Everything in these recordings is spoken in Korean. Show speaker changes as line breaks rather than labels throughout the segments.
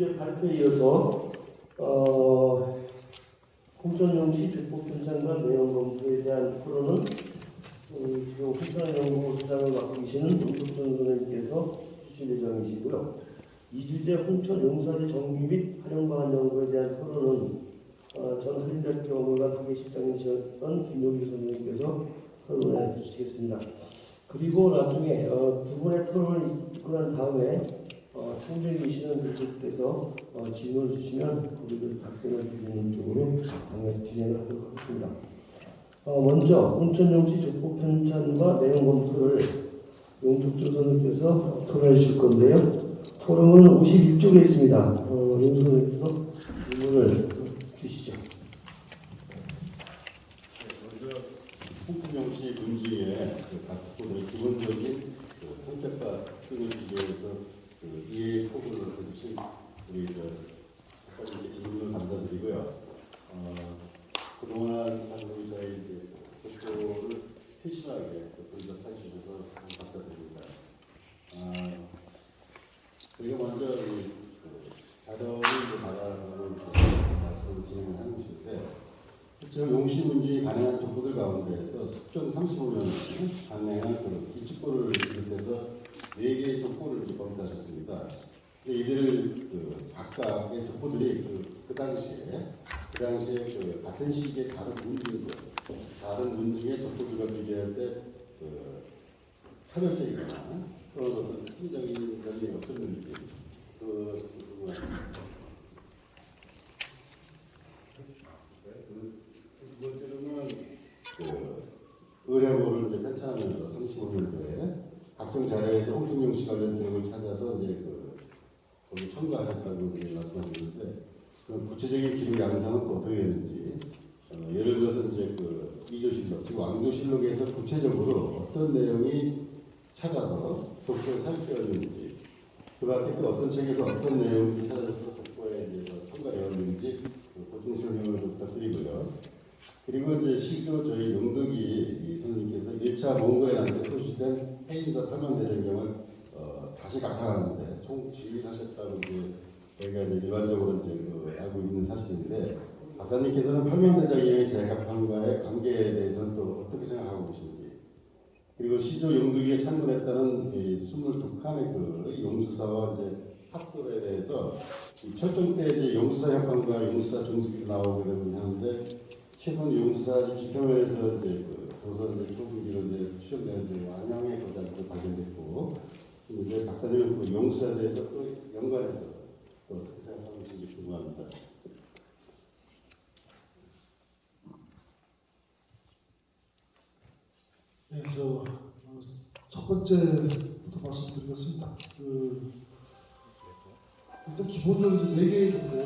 주제 발표에 이어서 홍천영시 족보 편찬과 내용 검토에 대한 토론은 지금 홍천연구소장을 맡고 계시는 윤석준 선생님께서 주실 예정이시고요. 이 주제 홍천 용사지 정비 및 활용 방안 연구에 대한 토론은 전 한림대학교 업무가 부계실장이셨던 김용기 선생님께서 토론해 주시겠습니다. 그리고 나중에 두 분의 토론을 있고 난 다음에 청주에 계시는 분들께서 질문을 주시면 거기를 답변을 드리는 쪽으로 진행을 하도록 하겠습니다. 먼저 홍천용시 족보 편찬과 내용 검토를 용석준 선생님께서 토론해 주실 건데요. 토론은 51쪽에 있습니다. 용 선생님께서 질문을 주시죠.
먼저 홍천용시 문제의 각 부분의 기본적인 성격과 특징을 비교해서 이해 포부를 해주신 우리 작가님께 질문을 감사드리고요. 그동안 참 우리 저희 족보를 세심하게 분석해 주셔서 감사드립니다. 저희가 먼저 자료를 받아가는 말씀을 진행하는 것인데, 실제 용시 문제에 가능한 족보들 가운데에서 수정 35년 가능한 기축보를 비롯해서 4개의 족보를 검토하셨습니다. 이들을 각각의 족보들이 그 당시에 같은 시기에 다른 문중의 족보들과 비교할 때 차별적이거나 또는 특징적인 점이 없었는지 두 번째로는 의뢰보를 이제 편찬하면서 35년도에 각종 자료에서 홍천용시 관련 내용을 찾아서 이제 거기 첨가하셨다고 이제 말씀하셨는데, 그럼 구체적인 기록 양상은 또 어떻게 했는지, 예를 들어서 이제 이조실록, 즉 왕조실록에서 구체적으로 어떤 내용이 찾아서 족보에 삽입되었는지, 그 밖에 또 어떤 책에서 어떤 내용이 찾아서 족보에 이제 첨가되었는지 보충 설명을 좀 부탁드리고요. 그리고 이제 실제로 저희 영덕이 선생님께서 1차 몽골에 소시된 해인사 8만 대전경을 다시 각하하는데 총지휘하셨다고 이제 저희가 이제 일반적으로 이제 알고 있는 사실인데, 박사님께서는 8만 대전경의 재각함과의 관계에 대해서는 또 어떻게 생각하고 계신지, 그리고 시조 영덕이에 참고했다는 22칸의 용수사와 이제 학설에 대해서 철종 때 이제 용수사 협판과 용수사 중수기가 나오게 되는데, 최근 용수사 지표면에서 이제 조선 초중기로 이제 추정되는 안양의 거자도 발견됐고, 이제 박사님은 용수사에 대해서 또 연관해서 또 어떻게 생각하고 계신지 궁금합니다.
네, 첫 번째부터 말씀드리겠습니다. 일단 기본적으로 4개의 족보죠.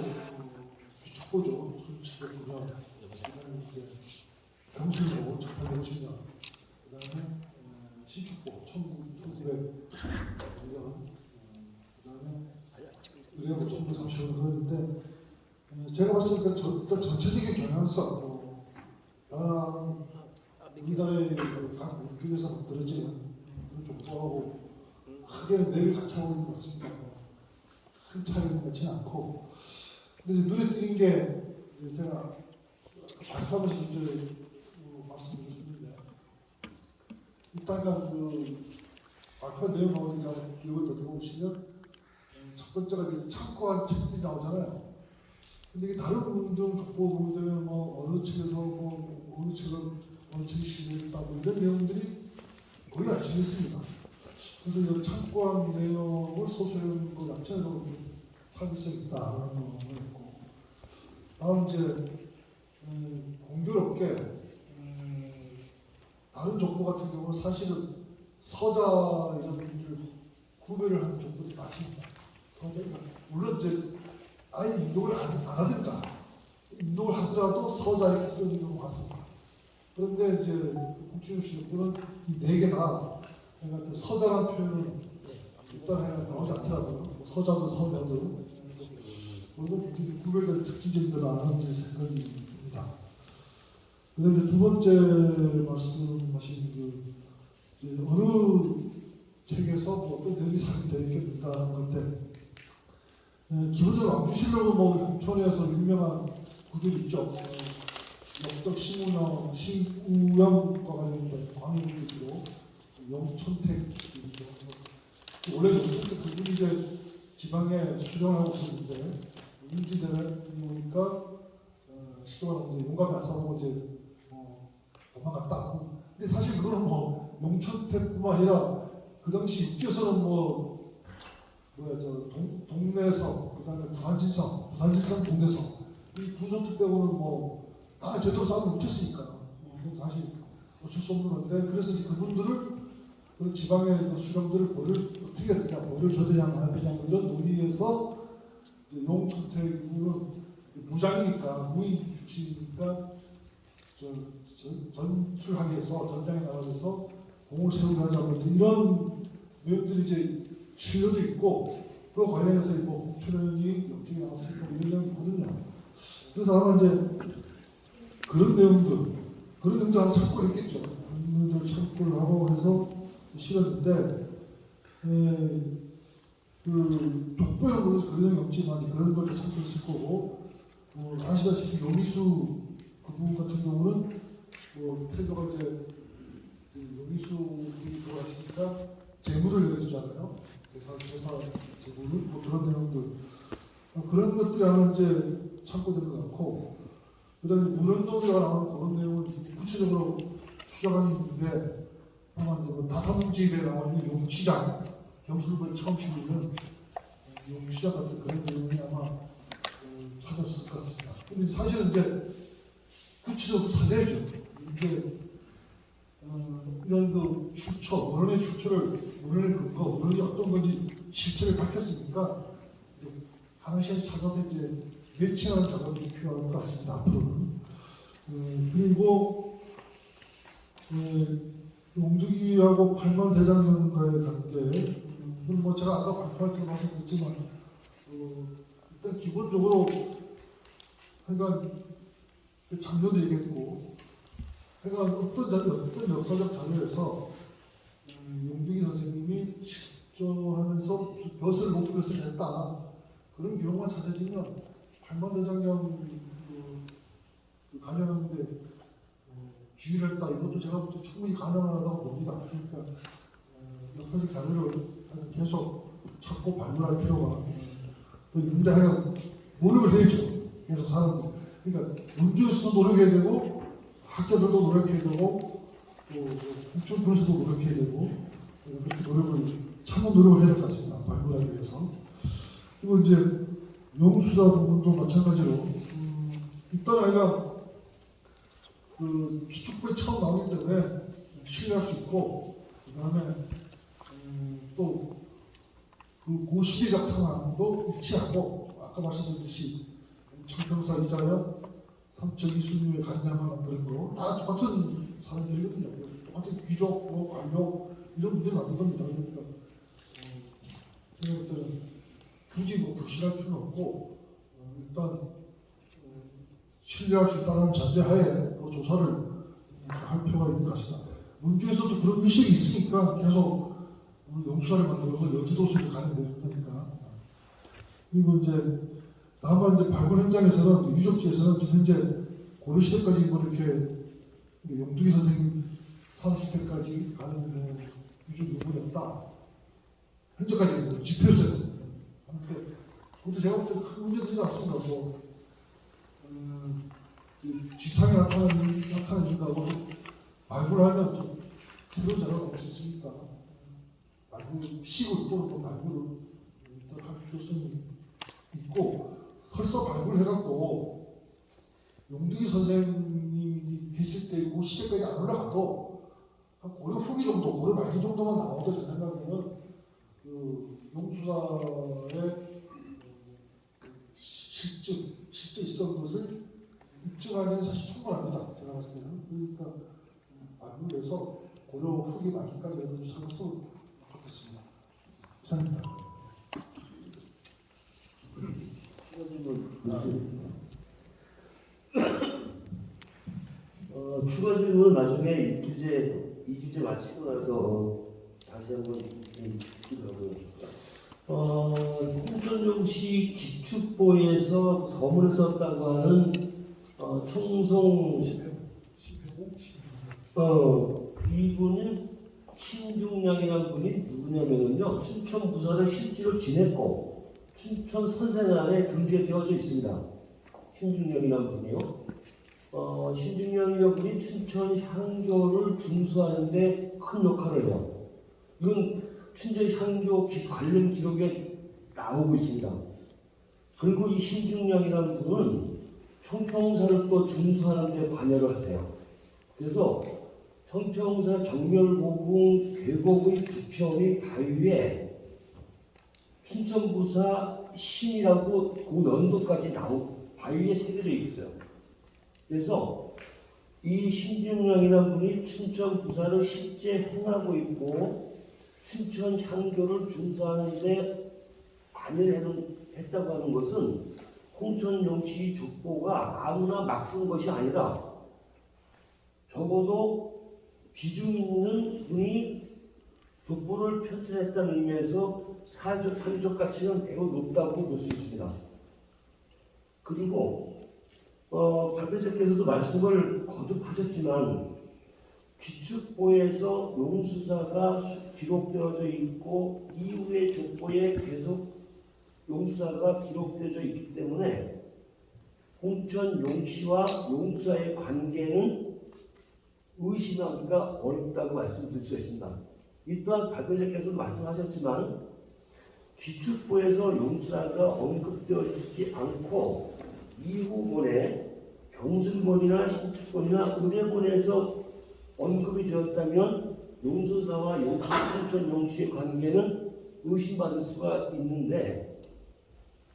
족보죠. 경술로 1850년, 그 다음에 시축보 1900년, 그 다음에 의뢰보 1935년 그랬는데, 제가 봤을 때 전체적인 경향성, 우리나라의 각 문중에서 만들어진 족보하고 크게 내용이 같이 하고 있는 것 같습니다. 큰 차이는 같지는 않고, 근데 이제 눈에 띄는 게 제가 발표하면서 이제 말씀드렸는데, 이따가 발표 내용 나오니까 기록을 더듬어 보시면 첫 번째가 이제 참고한 책들이 나오잖아요. 근데 이게 다른 문중 족보 보게 되면 어느 책에서 어느 책이 실렸다 이런 내용들이 거의 안 실렸습니다. 그래서 이 참고한 내용을 소수의 약체적으로 참고성이 있다라는 거 있고, 다음 이제 공교롭게 다른 족보 같은 경우는 사실은 서자 이런 분들 구별을 하는 족보들이 많습니다. 서자, 물론 이제 아예 인동을 안 하든가 인동을 하더라도 서자 이렇게 쓰는 경우가 많습니다. 그런데 이제 홍천용시 족보는 이 4개 다 서자라는 표현은 일단 나오지 않더라고요. 서자든 서자든 그리고 구별된 특징들이라는 생각입니다. 그다음에 두 번째 말씀하신 어느 책에서 어떤 내용이 삽입되어 있겠다는 건데, 기본적으로 왕주실록은 뭐 경천에서 유명한 구절이 있죠. 역적 시우영과 관련된 광해군들로 영천택 원래 영천택 그분이 이제 지방에 수령을 하고 있었는데 임지대를 오니까 시도가 이제 용감히 안 싸우고 이제 도망갔다. 근데 사실 그거는 뭐 용천택뿐만 아니라 그 당시 육지에서는 동내성, 그다음에 부산진성, 동내성 이 두 전투 빼고는 다 제대로 싸우지 못했으니까 그건 사실 어쩔 수 없는 건데 그래서 이제 그분들을 그 지방의 그 수령들을 어떻게 해야 되냐, 뭐를 줘야 되냐 이런 논의에서 이제 용천택은 무장이니까 무인 출신이니까 전투를 하기 위해서 전장에 나가기 위해서 공을 세우게 하자고 이런 내용들이 이제 실려도 있고 그 관련해서 홍천영이 역적이 나왔으니까 이런 내용이 있거든요. 그래서 아마 이제 그런 내용들 하나 참고를 했겠죠. 그런 내용들 참고를 하고 해서 실었는데 그 족보에는 물론 그런 내용이 없지만 그런 걸 참고했을 거고 아시다시피 요미수 그분 같은 경우는 태조가 이제 요미수분이 돌아가시니까 재물을 내려주잖아요. 제사 재물을 그런 내용들 그런 것들이 아마 이제 참고된 것 같고 그다음에 무련동이라고 나오는 그런 내용을 구체적으로 추적하는 있는데 아마 이제 다삼집에 나오는 용취장 경술부에 처음 실리는 용취장 같은 그런 내용이 아마 찾았을 것 같습니다. 근데 사실은 이제 구체적으로 찾아야죠. 이제 이런 그 출처, 원론의 출처를 원론의 근거, 원론이 어떤 건지 실체를 밝혔으니까 이제 하나씩 찾아서 이제 매칭하는 작업이 필요할 것 같습니다. 앞으로는 그리고 용두기하고 팔만 대장령과의 관계, 뭐 제가 아까 발표할 때 말씀드렸지만 일단 기본적으로 하여간 작년도 얘기했고 하여간 어떤 역사적 자료에서 용두기 선생님이 실존하면서 벼슬 높은 벼슬을 했다 그런 기록만 찾아지면 팔만대장경 관여하는데 주의를 했다 이것도 제가 볼 때 충분히 가능하다고 봅니다. 그러니까 역사적 자료를 계속 찾고 발굴할 필요가 또 있는데 하여간 노력을 해야죠. 계속 사람들. 그러니까 문주에서도 노력해야 되고 학자들도 노력해야 되고 또 국정부에서도 노력해야 되고 그렇게 참는 노력을 해야 될 것 같습니다. 발굴하기 위해서. 그리고 이제 용수사 부분도 마찬가지로 일단 아이가 그 기축부에 처음 나오기 때문에 신뢰할 수 있고 그 다음에 또 그 고시대적 상황도 일치하고 아까 말씀드렸듯이 청평사 이자여 삼척 이순유의 간장만 만드는 거 다 똑같은 사람들이거든요. 똑같은 귀족, 관료 이런 분들이 만든 겁니다. 그러니까 제가 볼 때는 굳이 불신할 필요는 없고 일단 신뢰할 수 있다는 전제하에 조사를 할 필요가 있는 것 같습니다. 문주에서도 그런 의식이 있으니까 계속 용수사를 만들어서 여지도시를 가는 거니까. 그리고 이제 다만 이제 발굴 현장에서는 유적지에서는 지금 현재 고려시대까지 이렇게 용두기 선생님 살았을 때까지 가는 유적 유물이 없다. 현재까지 지표에서는. 근데 제가 볼 때 큰 문제 되지 않습니다. 지상에 나타나는 인가고 발굴하면 그대로 자료가 수 있으니까 발굴 시골 또는 발굴을 일단 할 필요성이 있고 설사 발굴해갖고 용두기 선생님이 계실 때 그 시대까지 안 올라가도 한 고려 후기 정도, 고려 말기 정도만 나와도 제 생각에는 그 용수사의 실제 있었던 것을 입증하기는 사실 충분합니다. 제가 봤을 때는. 그러니까 발굴해서 고려 후기 말기까지라도 찾았으면 좋겠습니다. 이상입니다.
추가 질문은 나중에 이 주제 마치고 나서 다시 한번 듣기로 하고요. 홍천용시 기축보에서 서문을 썼다고 하는 청송
10회고
이분은 신중량이라는 분이 누구냐면요, 춘천 부사를 실제로 지냈고 춘천 선생안에 등재되어져 있습니다. 신중량이라는 분이요. 신중량이라는 분이 춘천 향교를 중수하는데 큰 역할을 해요. 이건 춘천 향교 관련 기록에 나오고 있습니다. 그리고 이 신중량이라는 분은 청평사를 또 중수하는 데 관여를 하세요. 그래서 청평사 정멸고궁 계곡의 주편의 바위에 춘천부사 신이라고 그 연도까지 바위에 새겨져 있어요. 그래서 이 신중량이라는 분이 춘천부사를 실제 행하고 있고 춘천 향교를 중수하는 데 관여를 했다고 하는 것은 홍천용시 족보가 아무나 막 쓴 것이 아니라 적어도 비중 있는 분이 족보를 편찬했다는 의미에서 사회적 가치는 매우 높다고 볼 수 있습니다. 그리고 발표자께서도 말씀을 거듭하셨지만 기축보에서 용수사가 기록되어져 있고 이후의 족보에 계속 용수사가 기록되어져 있기 때문에 홍천 용시와 용수사의 관계는 의심하기가 어렵다고 말씀드릴 수 있습니다. 이 또한 발표자께서 말씀하셨지만 기축보에서 용수사가 언급되어지지 않고 이후본에 경술본이나 신축본이나 의뢰본에서 언급이 되었다면 용수사와 홍천 용시의 관계는 의심받을 수가 있는데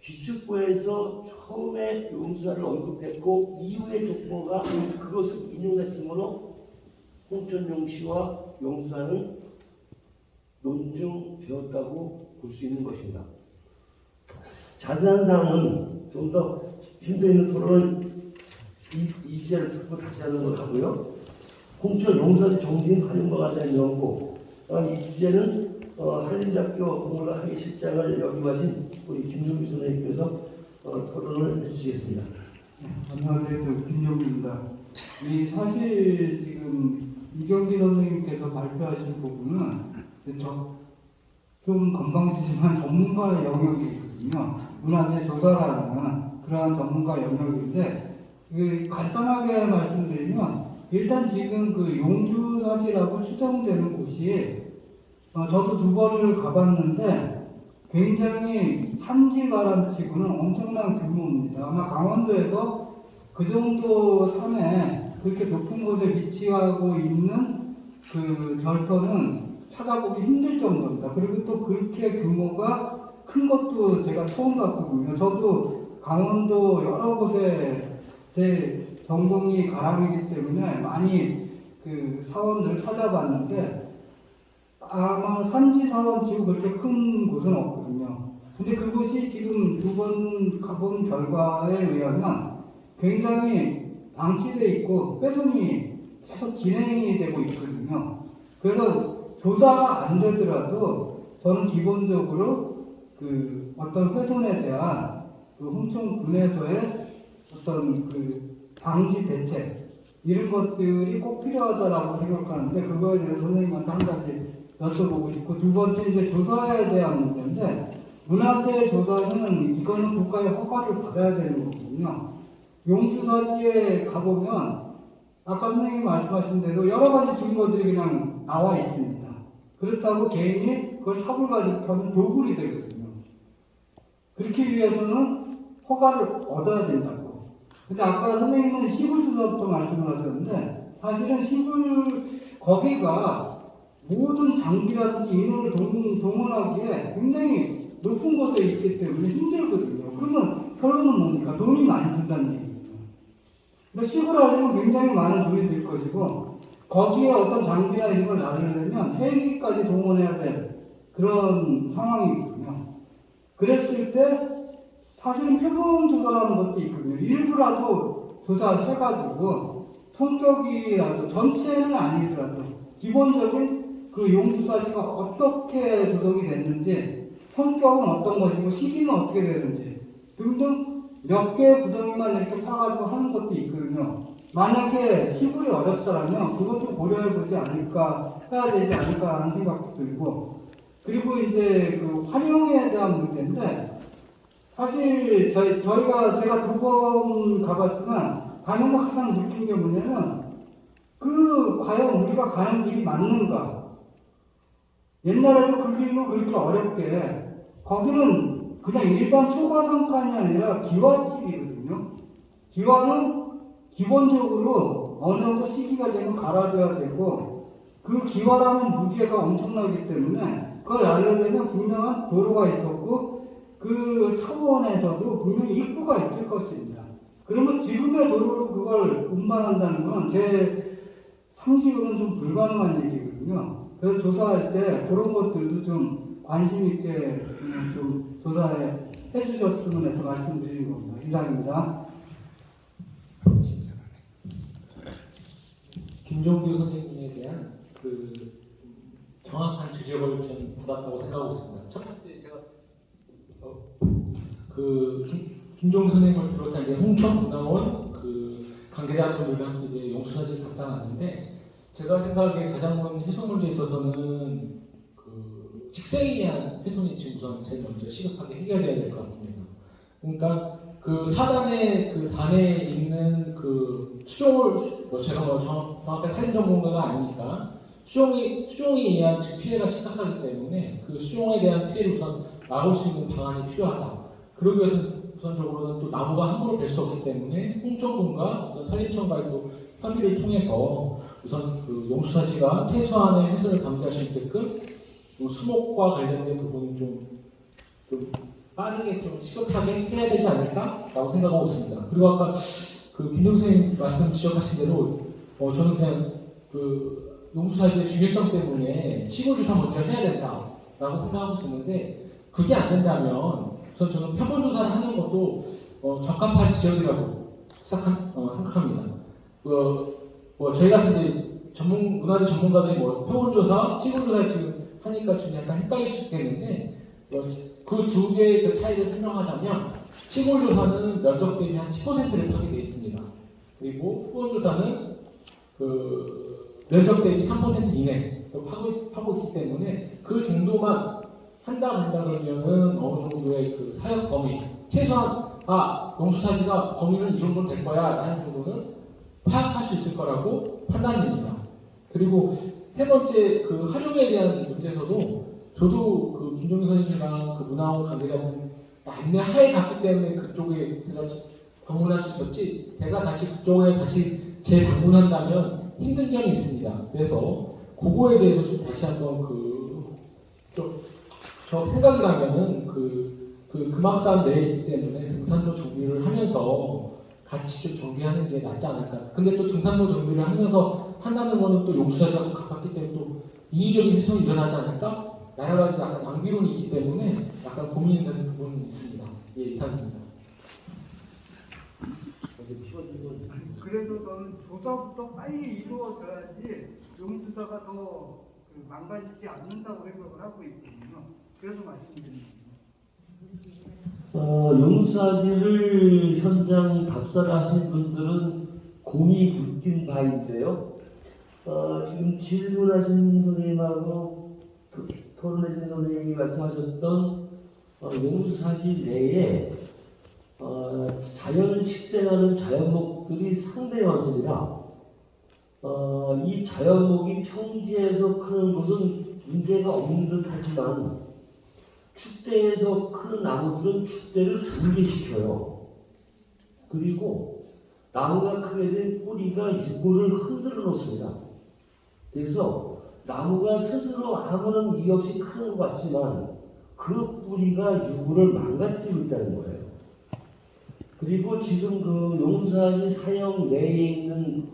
기축보에서 처음에 용수사를 언급했고 이후의 족보가 그것을 인용했으므로 홍천용시와 용수사는 논증되었다고 볼 수 있는 것입니다. 자세한 사항은 좀 더 힘도 있는 토론을 이 주제를 듣고 다시 하는 걸 하고요. 홍천 용사지 정진 활용과가 된 연구, 이 주제는 한림대학교 동물학회 실장을 역임하신 우리 김용기 선생님께서 토론을 해주시겠습니다.
안녕하세요. 저 김용기입니다. 이 사실 지금 이경기 선생님께서 발표하신 부분은 좀 건방지지만 전문가의 영역이거든요. 문화재 조사라는 그러한 전문가 영역인데 간단하게 말씀드리면 일단 지금 그 용주사지라고 추정되는 곳이 저도 2번을 가봤는데 굉장히 산지 가람치고는 엄청난 규모입니다. 아마 강원도에서 그 정도 산에 그렇게 높은 곳에 위치하고 있는 그 절터는 찾아보기 힘들 정도입니다. 그리고 또 그렇게 규모가 큰 것도 제가 처음 봤거든요. 저도 강원도 여러 곳에 제 전공이 가람이기 때문에 많이 그 사원들을 찾아봤는데 아마 산지 사원 치고 그렇게 큰 곳은 없거든요. 근데 그곳이 지금 2번 가본 결과에 의하면 굉장히 방치되어 있고 훼손이 계속 진행이 되고 있거든요. 그래서 조사가 안 되더라도 저는 기본적으로 그 어떤 훼손에 대한 그 홍천군에서의 어떤 그 방지 대책 이런 것들이 꼭 필요하다라고 생각하는데 그거에 대해서 선생님한테 한 가지 여쭤보고 싶고 두 번째 이제 조사에 대한 문제인데 문화재 조사는 이거는 국가의 허가를 받아야 되는 거거든요. 용주사지에 가보면 아까 선생님이 말씀하신 대로 여러 가지 증거들이 그냥 나와 있습니다. 그렇다고 개인이 그걸 사고 가지고 도굴이 되거든요. 그렇게 위해서는 허가를 얻어야 된다고. 근데 아까 선생님은 시골조사부터 말씀을 하셨는데 사실은 거기가 모든 장비라든지 인원을 동원하기에 굉장히 높은 곳에 있기 때문에 힘들거든요. 그러면 결론은 뭡니까? 돈이 많이 든다는 얘기입니다. 그러니까 시골 하려면 굉장히 많은 돈이 들 것이고 거기에 어떤 장비나 이런 걸 나르려면 헬기까지 동원해야 될 그런 상황이거든요. 그랬을 때 사실은 표본 조사라는 것도 있거든요. 일부라도 조사해가지고 성격이라도 전체는 아니더라도 기본적인 그 용주사지가 어떻게 조성이 됐는지 성격은 어떤 것이고 시기는 어떻게 되는지 등등 몇 개의 구덩이만 이렇게 파가지고 하는 것도 있거든요. 만약에 시골이 어렵더라면 그것도 고려해보지 않을까, 해야 되지 않을까 하는 생각도 들고, 그리고 이제 그 활용에 대한 문제인데, 사실 제가 2번 가봤지만 가면서 가장 느낀 게 뭐냐면 과연 우리가 가는 길이 맞는가. 옛날에도 그 길로 그렇게 어렵게, 거기는 그냥 일반 초가상칸이 아니라 기와집이거든요. 기와는 기본적으로 어느 정도 시기가 되면 갈아줘야 되고, 그 기와라는 무게가 엄청나기 때문에 그걸 알려면 분명한 도로가 있었고, 그 사원에서도 분명히 입구가 있을 것입니다. 그러면 지금의 도로로 그걸 운반한다는 건 제 상식으로는 좀 불가능한 얘기거든요. 그래서 조사할 때 그런 것들도 좀 관심 있게 좀 조사해 주셨으면 해서 말씀드리는 겁니다. 이상입니다.
김종규 선생님에 대한 그 정확한 지적을 좀 받았다고 생각하고 있습니다. 첫 번째 제가 김종규 선생님을 비롯한 이제 홍천, 문화원 그 관계자분들과 함께 이제 용수사지를 갔다 왔는데, 제가 생각하기에 가장 큰 훼손 문제에 있어서는 그 식생에 대한 훼손이 지금 우선 제일 먼저 시급하게 해결돼야 될 것 같습니다. 그러니까 그 사단의 그 단에 있는 그 수종을 제가 정확하게 살인 전문가가 아니니까 수종에 의한 피해가 심각하기 때문에 그 수종에 대한 피해를 우선 막을 수 있는 방안이 필요하다. 그러기 위해서는 우선적으로는 또 나무가 함부로 벨 수 없기 때문에 홍천군과 산림청과의 또 협의를 통해서 우선 그 용수사지가 최소한의 훼손을 방지할 수 있게끔 수목과 관련된 부분은 좀 빠르게 좀 시급하게 해야 되지 않을까라고 생각하고 있습니다. 그리고 아까 그 김종수 선생님 말씀 지적하신 대로 저는 그냥 그 용수사지의 중요성 때문에 시골조사 먼저 해야 된다라고 생각하고 있었는데, 그게 안 된다면 우선 저는 표본조사를 하는 것도 적합한 지역이라고 생각합니다. 저희 같은 이제 문화재 전문가들이 표본조사, 시골조사 지금 하니까 좀 약간 헷갈릴 수 있겠는데, 그 두 개의 그 차이를 설명하자면, 시골조사는 면적 대비 한 10%를 파게 되어 있습니다. 그리고 표본조사는 그 면적 대비 3% 이내로 파고 있기 때문에 그 정도만 한다 그러면은 어느 정도의 그 사역 범위, 최소한 용수사지가 범위는 이 정도는 될 거야 라는 정도는 파악할 수 있을 거라고 판단됩니다. 그리고 세 번째 그 활용에 대한 문제에서도 저도 그 김종규 선생님이랑 그 문화원 관계자분 안내하에 갔기 때문에 그쪽에 제가 방문할 수 있었지, 제가 다시 그쪽에 다시 재방문한다면 힘든 점이 있습니다. 그래서 그거에 대해서 좀 다시 한번 저 생각이라면은 금악산 내에 있기 때문에 등산로 정비를 하면서 같이 좀 정비하는 게 낫지 않을까. 근데 또 등산로 정비를 하면서 한다는 거는 또 용수사지하고 가깝기 때문에 또 인위적인 훼손이 일어나지 않을까? 여러 가지 약간 낭비론이 있기 때문에 약간 고민이 되는 부분이 있습니다. 예, 이상입니다.
그래서 저는 조사부터 빨리 이루어져야지 용수사가 더 망가지지 않는다고 생각을 하고 있거든요. 그래서 말씀드립니다.
용수사지를 현장 답사를 하신 분들은 공이 묶인 바인데요. 지금 질문하신 선생님하고 토론해준 선생님이 말씀하셨던 용수사지 내에 자연 식생하는 자연목들이 상당히 많습니다. 이 자연목이 평지에서 크는 것은 문제가 없는 듯하지만 축대에서 크는 나무들은 축대를 붕괴시켜요. 그리고 나무가 크게 된 뿌리가 유골을 흔들어 놓습니다. 그래서 나무가 스스로 아무런 이유 없이 크는 것 같지만 그 뿌리가 유골을 망가뜨리고 있다는 거예요. 그리고 지금 그 용사지 사형 내에 있는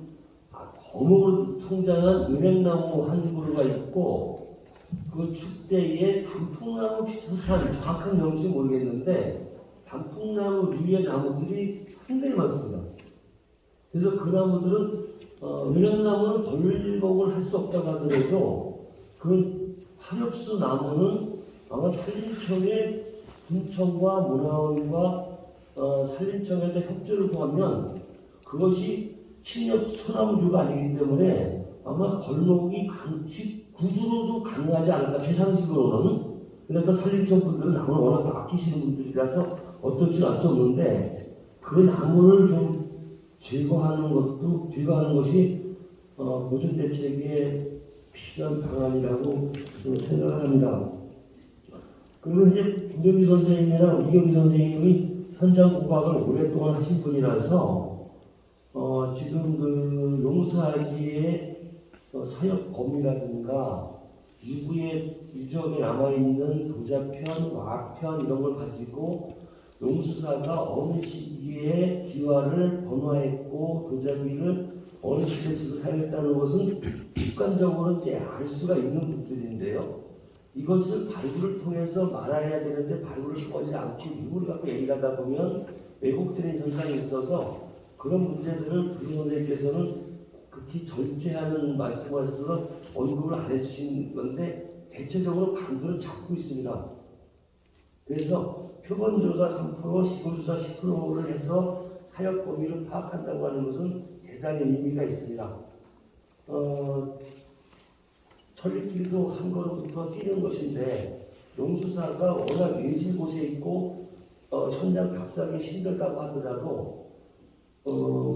거목으로 성장한 은행나무 한 그루가 있고, 그 축대에 단풍나무 비슷한 정확한 명칭 모르겠는데 단풍나무 위의 나무들이 상당히 많습니다. 그래서 그 나무들은 은행나무는 벌목을 할 수 없다고 하더라도 그 화렵수 나무는 아마 산림청의 군청과 문화원과 산림청에 협조를 구하면 그것이 침엽 소나무주가 아니기 때문에 아마 벌목이 구주로도 가능하지 않을까 최상식으로는. 그러니까 산림청 분들은 나무를 워낙 아끼시는 분들이라서 어떨지 알 수 없는데 그 나무를 좀 제거하는 것이 보존 대책의 필요한 방안이라고 저는 생각을 합니다. 그리고 이제 김정기 선생님이랑 이경기 선생님이 현장 공학을 오랫동안 하신 분이라서 지금 그 용사지의 사역 범위라든가 유적에 남아있는 도자편, 와편 이런 걸 가지고 용수사가 어느 시기에 기와를 번화했고 도자기를 어느 시대에서 사용했다는 것은 직관적으로 이제 알 수가 있는 분들인데요. 이것을 발굴을 통해서 말해야 되는데 발굴을 하지 않고 유물을 갖고 얘기를 하다 보면 왜곡되는 현상이 있어서 그런 문제들을 두루 선생님께서는 극히 절제하는 말씀을 하셔서 언급을 안 해주신 건데 대체적으로 반대로 잡고 있습니다. 그래서 표본조사 3%, 시골조사 10%를 해서 사역 범위를 파악한다고 하는 것은 대단히 의미가 있습니다. 천리길도 한 걸음부터 뛰는 것인데 용수사가 워낙 외진 곳에 있고 현장 답사하기 힘들다고 하더라도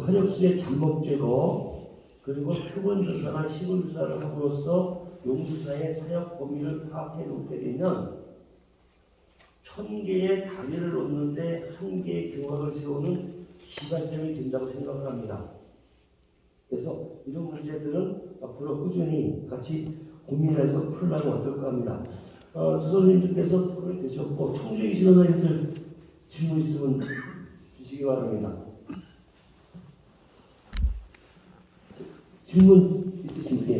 화력수의 잠복 제거 그리고 표본조사나 시골조사를 함으로써 용수사의 사역 범위를 파악해 놓게 되면 1000개의 다리를 놓는데 1개의 경학을 세우는 시발점이 된다고 생각을 합니다. 그래서 이런 문제들은 앞으로 꾸준히 같이 고민해서 풀려면 어떨까 합니다. 두 선생님들께서 토론이 되셨고 청주에 계신 선생님들 질문 있으면 주시기 바랍니다. 질문 있으신 분?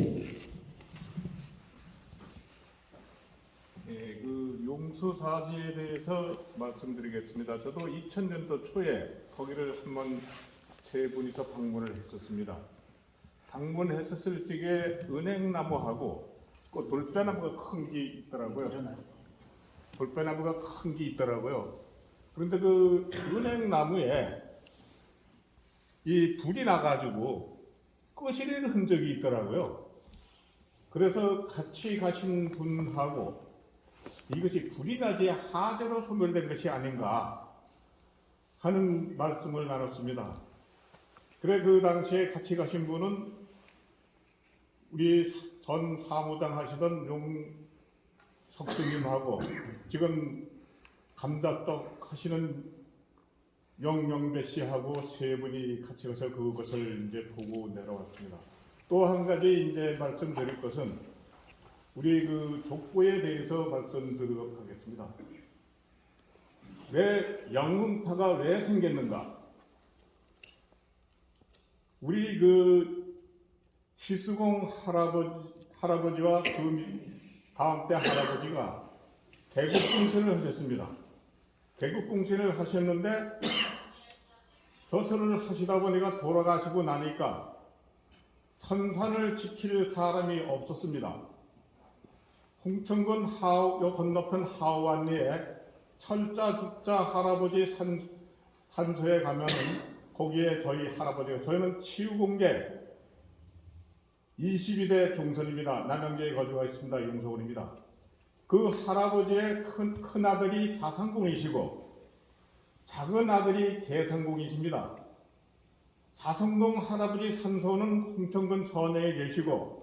예, 그 용수사지에 대해서 말씀드리겠습니다. 저도 2000년도 초에 거기를 한번 세 분이서 방문을 했었습니다. 방문했었을 적에 은행나무하고 그 돌배나무가 큰 게 있더라고요. 돌배나무가 큰 게 있더라고요. 그런데 그 은행나무에 이 불이 나가지고 끄시는 흔적이 있더라고요. 그래서 같이 가신 분하고 이것이 불이 나지 하대로 소멸된 것이 아닌가 하는 말씀을 나눴습니다. 그래 그 당시에 같이 가신 분은 우리 전 사무장 하시던 용석수님하고 지금 감자떡 하시는 영영배 씨하고 세 분이 같이 가서 그것을 이제 보고 내려왔습니다. 또 한 가지 이제 말씀드릴 것은 우리 그 족보에 대해서 말씀드리도록 하겠습니다. 왜 영흥파가 왜 생겼는가? 우리 그 시수공 할아버지와 그 다음 때 할아버지가 개국공신을 하셨습니다. 개국공신을 하셨는데 벼슬을 하시다 보니까 돌아가시고 나니까 선산을 지킬 사람이 없었습니다. 홍천군 요 건너편 하완리에 철자 두자 할아버지 산소에 가면은 거기에 저희 할아버지가 저희는 치유공계 22대 종선입니다. 남양주에 거주가 있습니다. 용서원입니다. 그 할아버지의 큰 아들이 자상공이시고 작은 아들이 대상공이십니다. 자성동 할아버지 산소는 홍천군 선양에 계시고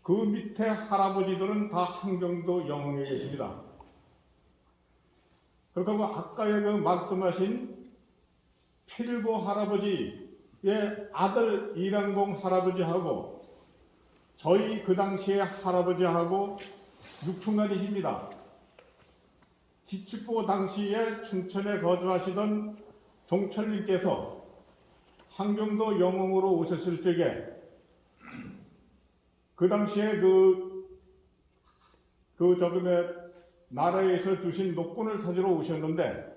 그 밑에 할아버지들은 다 한경도 영흥에 계십니다. 그리고 아까 그 말씀하신 필보 할아버지의 아들 이랑공 할아버지하고 저희 그 당시에 할아버지하고 육충간이십니다. 기축보 당시에 춘천에 거주하시던 종철님께서 한경도 영흥으로 오셨을 적에 그 당시에 저번에 나라에서 주신 녹군을 찾으러 오셨는데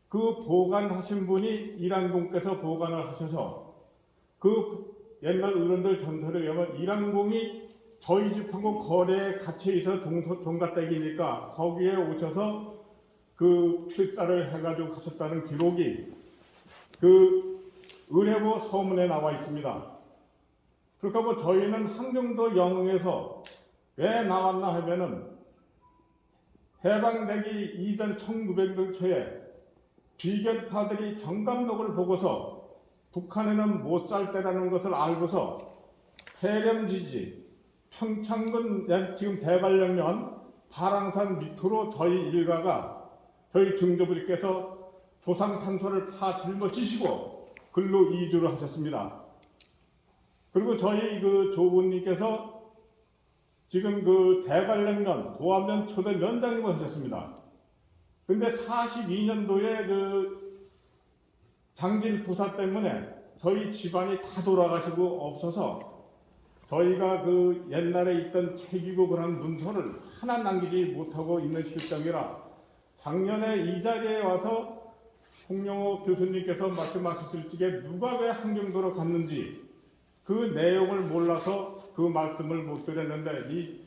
그 보관하신 분이 이란공께서 보관을 하셔서 그 옛날 어른들 전설에 의하면 이란공이 저희 집하고 거래에 갇혀 있어 종갓댁이니까 거기에 오셔서 그 필사를 해가지고 가셨다는 기록이 그 의뢰부 서문에 나와 있습니다. 그러니까 뭐 저희는 항정도 영흥에서 왜 나왔나 하면은 해방되기 이전 1900년 초에 비견파들이 정감록을 보고서 북한에는 못 살 때라는 것을 알고서 해령지지, 평창군 지금 대관령면 파랑산 밑으로 저희 일가가 저희 증조부님께서 조상 산소를 파 짊어지시고 글로 이주를 하셨습니다. 그리고 저희 그 조부님께서 지금 그 대관령면 도암면 초대 면장님을 하셨습니다. 근데 42년도에 그 장진 부사 때문에 저희 집안이 다 돌아가시고 없어서 저희가 그 옛날에 있던 책이고 그런 문서를 하나 남기지 못하고 있는 실정이라 작년에 이 자리에 와서 홍영호 교수님께서 말씀하셨을 적에 누가 왜 항정도로 갔는지 그 내용을 몰라서 그 말씀을 못 드렸는데 이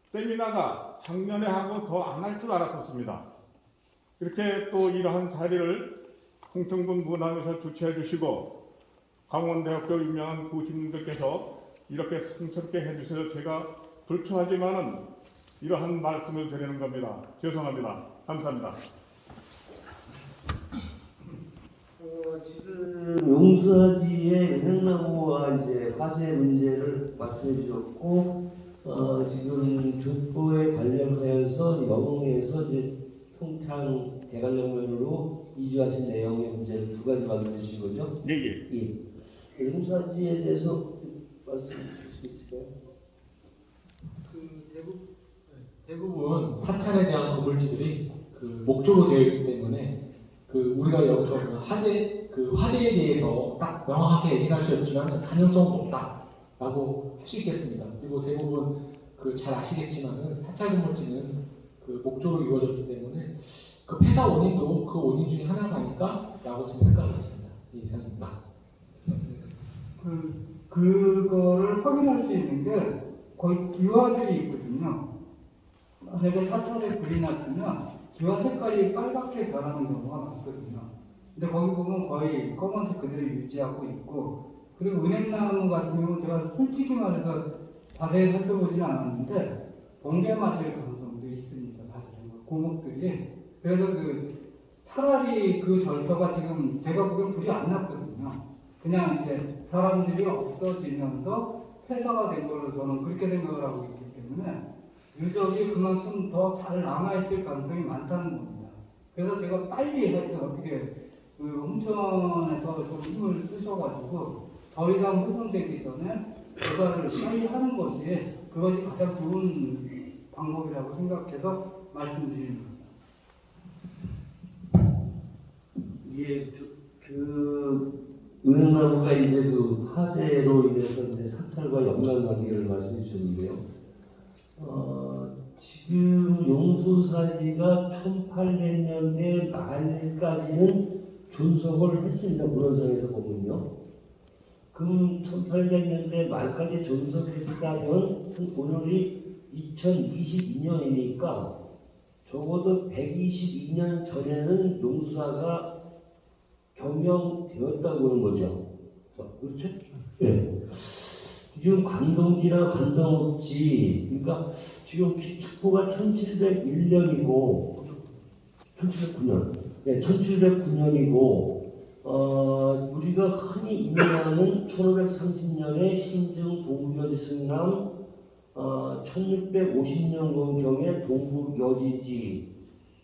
세미나가 작년에 하고 더 안 할 줄 알았었습니다. 이렇게 또 이러한 자리를 홍천군 문화에서 주최해 주시고 강원대학교 유명한 교수님들께서 이렇게 성스럽게 해주셔서 제가 불초하지만은 이러한 말씀을 드리는 겁니다. 죄송합니다. 감사합니다.
지금 용수아지의 은행나무와 이제 화재 문제를 말씀해 주셨고, 지금 족보에 관련하여서 영흥에서 이제 평창 대관령면으로 이주하신 내용의 문제를 두 가지 말씀해 주신 거죠?
예.
예. 용수아지에 대해서 말씀해 주실 수 있을까요?
그 대부분 사찰에 대한 건물지들이 그 목조로 되어 있기 때문에 그 우리가 여기서 화재에 대해서 딱 명확하게 얘기할 수 없지만 가능성은 높다라고 할 수 있겠습니다. 그리고 대부분 그 잘 아시겠지만은 사찰 건물지는 그 목조로 이루어졌기 때문에 그 폐사 원인도 그 원인 중에 하나가 아닐까라고 지금 생각을 했습니다. 이 이상입니다.
그거를 확인할 수 있는 게 거의 기와들이 있거든요. 만약에 사찰에 불이 났으면 기와 색깔이 빨갛게 변하는 경우가 많거든요. 근데 거기 보면 거의 검은색 그대로 유지하고 있고, 그리고 은행나무 같은 경우는 제가 솔직히 말해서 자세히 살펴보지는 않았는데 번개 맞을 가능성도 있습니다. 사실은 고목들이. 그래서 차라리 그 절터가 지금 제가 보기엔 불이 안 났거든요. 그냥 이제 사람들이 없어지면서 폐사가 된 걸로 저는 그렇게 생각을 하고 있기 때문에 유적이 그만큼 더 잘 남아있을 가능성이 많다는 겁니다. 그래서 제가 빨리 하여튼 어떻게 그 홍천에서 좀 힘을 쓰셔가지고 더 이상 훼손되기 전에 조사를 빨리 하는 그것이 가장 좋은 방법이라고 생각해서 말씀드립니다.
이게 은행나무가 이제 그 화재로 인해서 이제 사찰과 연관 관계를 말씀해 주셨는데요. 지금 용수사지가 1800년대 말까지는 존속을 했습니다. 문헌상에서 보면요. 그럼 1800년대 말까지 존속했다면 오늘이 2022년이니까 적어도 122년 전에는 용수사가 경영되었다고 하는 거죠. 그렇죠? 네. 지금 관동지나 관동읍지, 그러니까 지금 기축포가 1701년이고, 1709년, 네, 1709년이고, 우리가 흔히 인용하는 1530년에 신증 동부여지 승남, 1650년경에 동부여지지,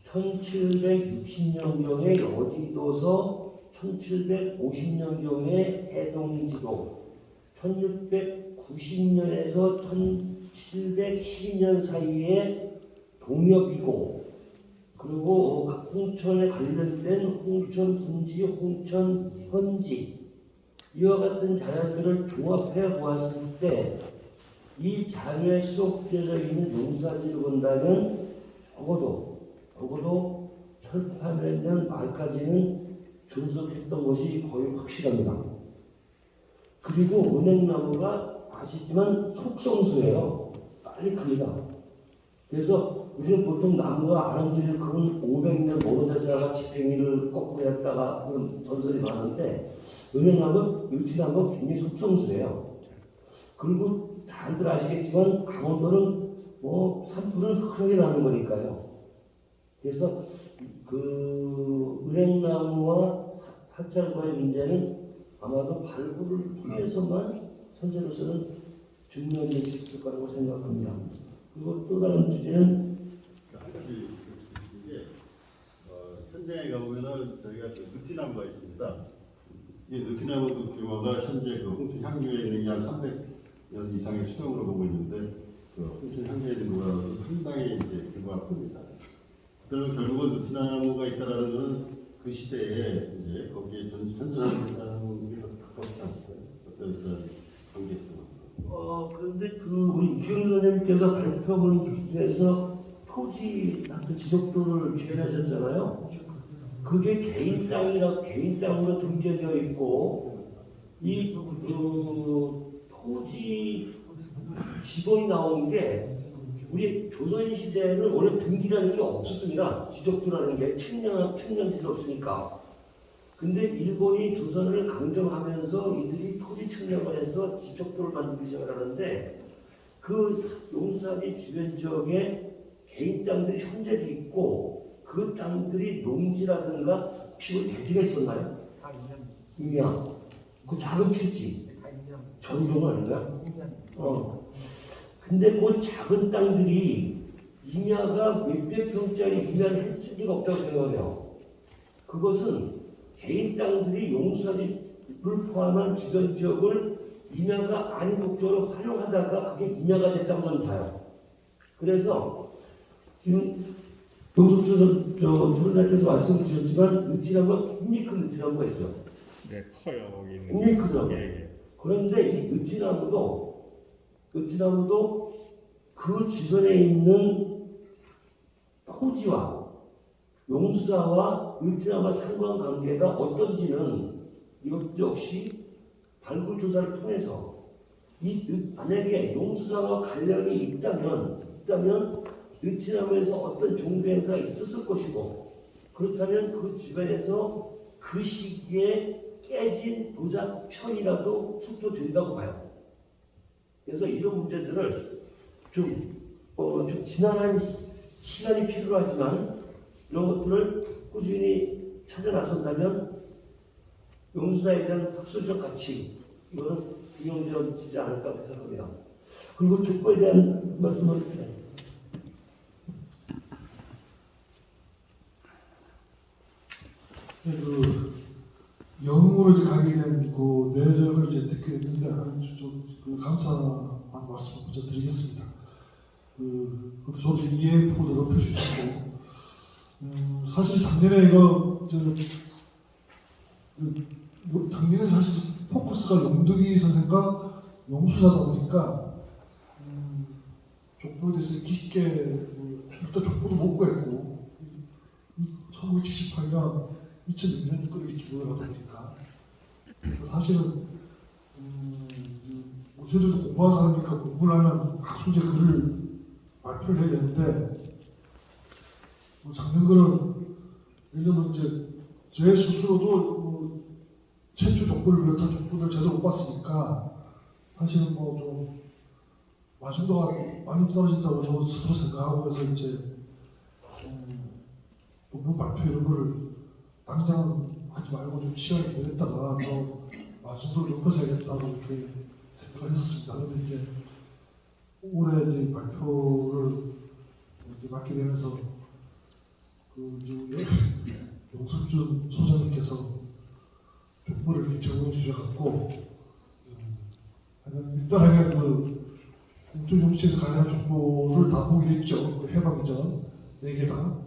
1760년경에 여지도서, 1750년경에 해동지도, 1690년에서 1712년 사이에 동엽이고, 그리고 홍천에 관련된 홍천 군지, 홍천 현지 이와 같은 자료들을 종합해 보았을 때 이 자료에 수록되어 있는 용수사지를 본다면 적어도 1800년 말까지는 존속했던 것이 거의 확실합니다. 그리고 은행나무가 아시지만 속성수예요. 빨리 큽니다. 그래서 우리는 보통 나무가 아랑들이 큰 500년 모노데스라가 집행이를 거꾸로 했다가 그런 전설이 많은데 은행나무, 느티나무 굉장히 속성수예요. 그리고 다들 아시겠지만 강원도는 뭐 산불은 흔하게 나는 거니까요. 그래서 그 은행나무와 사찰과의 문제는 아마도 발굴을 통해서만 현재로서는 증명될 수 있을 거라고 생각합니다. 그리고 또 다른 주제는
한 가지 이게 현장에 가보면은 저희가 그 느티나무가 있습니다. 이 느티나무 그 규모가 현재 그 홍천 향교에 있는 게 한 300년 이상의 수령으로 보고 있는데 그 홍천 향교에 있는 거가 상당히 이제 규모가 큽니다. 그러면 결국은 느티나무가 있다라는 것은 그 시대에 이제 거기에 전전하는 사람이 가깝지 않을까요? 어떤 그런 관계
그런데 그 우리 이경수 선생님께서 발표문 중에서 토지 그 지적도를 제시하셨잖아요. 그게 개인 땅으로 등재되어 있고 이 토지 지번이 나온 게 우리 조선 시대에는 원래 등기라는 게 없었습니다. 지적도라는 게 측량지가 없으니까. 근데 일본이 조선을 강점하면서 이들이 토지 측량을 해서 지적도를 만들기 시작을 하는데 그 용수사지 주변 지역에 개인 땅들이 현재도 있고 그 땅들이 농지라든가 혹시 뭐 대지가 있었나요?
다
임야. 그 작은 필지. 전용 아닌가? 근데 그 작은 땅들이 임야가 몇백 평짜리 임야를 했을 리가 없다고 생각해요. 그것은 개인 땅들이 용수사지를 포함한 주변 지역을 임야가 아닌 목적으로 활용하다가 그게 임야가 됐다고 저는 봐요. 그래서 지금 용석주 전문가께서 말씀을 주셨지만 느티나무가 굉장히 큰 느티나무가 있어요.
네, 커요. 여기 있는
굉장히 크더라고요.
예.
그런데 이 느티나무도 그 주변에 있는 토지와 용수사와 느티나무와 상관관계가 어떤지는 이것 역시 발굴 조사를 통해서 만약에 용수사와 관련이 있다면 느티나무에서 어떤 종교 행사가 있었을 것이고 그렇다면 그 주변에서 그 시기에 깨진 도자 편이라도 축소된다고 봐요. 그래서 이런 문제들을 좀 지난한 시간이 필요하지만 이런 것들을 꾸준히 찾아 나선다면 용수사에 대한 학술적 가치 이거는 중용되어지지 않을까 생각합니다. 그리고 족보에 대한 말씀을
그 영으로 이제 가게 된 그 내력을 이제 듣게 됐는데 그 감사한 말씀을 먼저 드리겠습니다. 그것도 저도 이해폭을 넓혀주셨고 사실 작년에 작년에 사실 포커스가 용덕이 선생과 용수사다 보니까 족보에 대해서 깊게 일단 족보도 못 구했고 1978년 2006년 거를 기록을 하다 보니까 사실은 저희들도 공부한 사람이니까 공부를 하면 학술제 글을 발표를 해야 되는데 작년 글은 예를 들면 이제 제 스스로도 최초 족보를 비롯한 족보를 제대로 못 봤으니까 사실은 좀 마중도가 많이 떨어진다고 저 스스로 생각하고 해서 이제 논문 발표 이런 거를 당장은 하지 말고 좀 시간이 기다렸다가 또 마중도를 높여서 해야겠다고 이렇게 생각을 했었습니다. 그런데 이제 올해 이제 발표를 이제 맡게 되면서 용석준 소장님께서 족보를 이렇게 제공해 주셔갖고 일단은 공천 용치에서 가능한 족보를 다 보게 됐죠. 해방 이전 4개 다.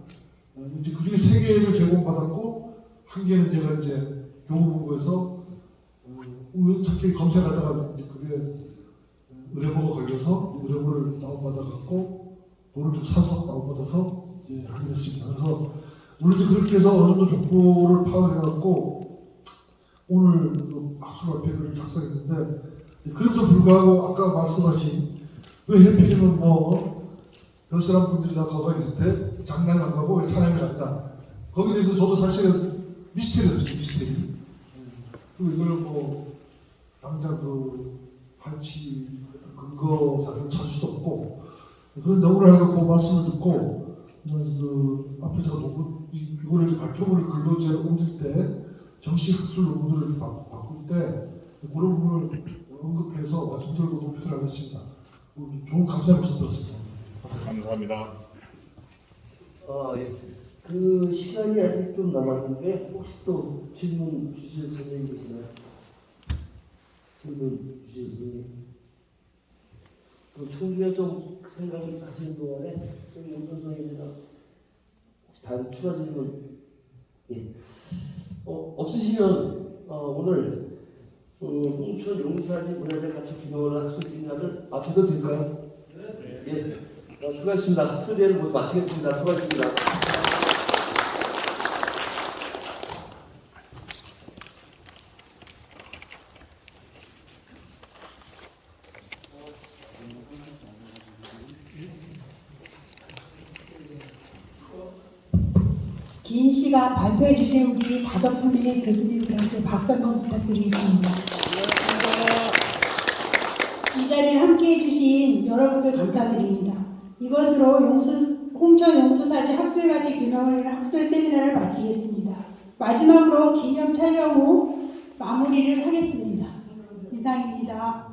이제 그 중에 3개를 제공받았고 1개는 제가 이제 교무본부에서 우연찮게 검색하다가 이제 그게 의뢰보가 걸려서 의뢰보를 다운받아갖고 돈을 좀 사서 다운받아서 이제 하게 됐습니다. 그래서 물론 이제 그렇게 해서 어느 정도 족보를 파악해갖고 오늘 학술 발표를 작성했는데 그럼에도 불구하고 아까 말씀하신 왜 해필이면 뭐 여슬한 분들이 다 가만히 있을 때 장난 안 가고 왜 차량을 갔냐 거기에 대해서 저도 사실은 미스테리였어요. 미스테리. 그리고 이걸 뭐 당장 그 반치 근거 자료를 찾을 수도 없고 그런 경우를 하고 그 말씀을 듣고 그 앞에 제가 이거를 발표문을 글로 이제 옮길 때 정식 학술 논문을 바꿀 때 그런 부분을 언급해서 말씀드리고 높이도록 하겠습니다. 좋은 감사 말씀 들었습니다.
감사합니다.
예. 그 시간이 아직 좀 남았는데 혹시 또 질문 주실 선생님 계시나요? 질문 주실 선생님. 또 총리가 좀 생각을 하시는 동안에 저기 용선 선생님이랑 혹시 다른 추가 질문 예. 없으시면 오늘 홍천 용사진 문화재 가축 기능을 학술 세미나를 마쳐도 될까요? 네. 예. 수고하셨습니다. 학술대회를 모두 마치겠습니다. 수고하셨습니다.
긴 시간 발표해 주신 우리 5분의 교수님들한테 박수 한번 부탁드리겠습니다. 이 자리를 함께해 주신 여러분들 감사드립니다. 이것으로 홍천 용수사지 학술가치 균형을 학술 세미나를 마치겠습니다. 마지막으로 기념 촬영 후 마무리를 하겠습니다. 이상입니다.